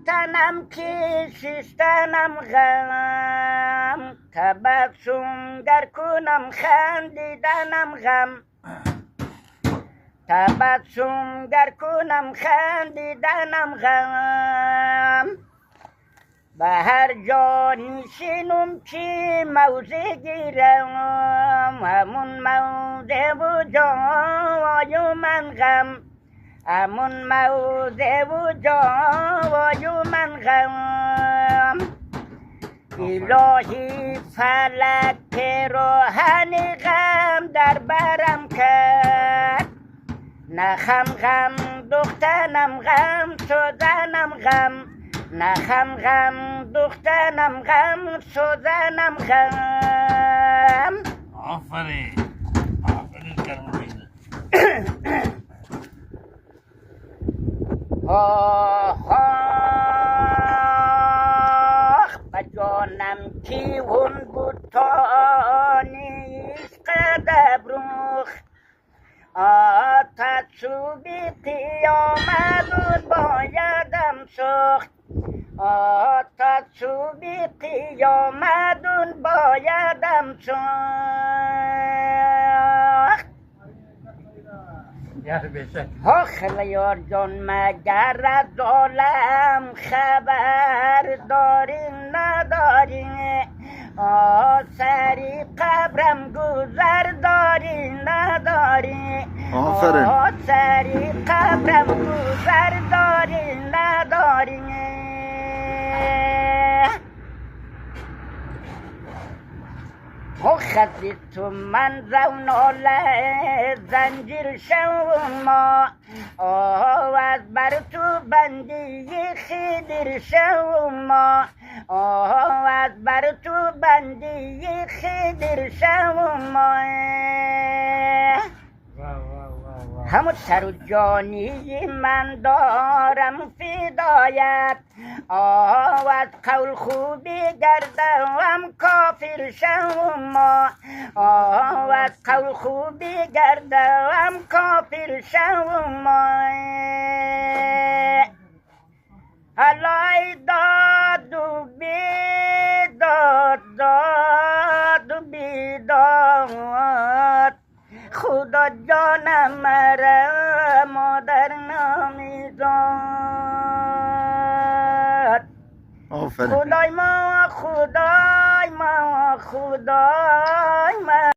تنم که شستنم غم، تبسم گر کنم خندیدنم غم، تبسم گر کنم خندیدنم غم. به هر جا نشینم که موضع گیرم، همون موضع و جای من غم، همون موضع و جای من غم. الهی فلک پیراهن غم در برم کرد، نخم غم دختنم غم سوزنم غم، نخم غم دختنم غم سوزنم غم. آفرین آفرین کرمونیده. آخ آخ به جانم که اون بود تا نیست قدبروخ، آتش بی قیامت بایدم سوخت، آتش بی قیامت بایدم سوخت. آخر یار جان مگر از عالم خبر داری نداری، سری قبرم گذر داری نداری، سری قبرم گذر داری نداری. خطی تو من زوناله زنجیر شوما، از بر تو بندی خیدر شوما، از بر تو بندی خیدر شوما. همون سر و جانی من دارم فدایت، از قول خوبی گردم کافر شوما، از قول خوبی گردم کافر شوما. علای داد و بیداد، داد و بیداد، خدا جانم مرا مادر نمیداد. خدای ما خدای ما خدای ما.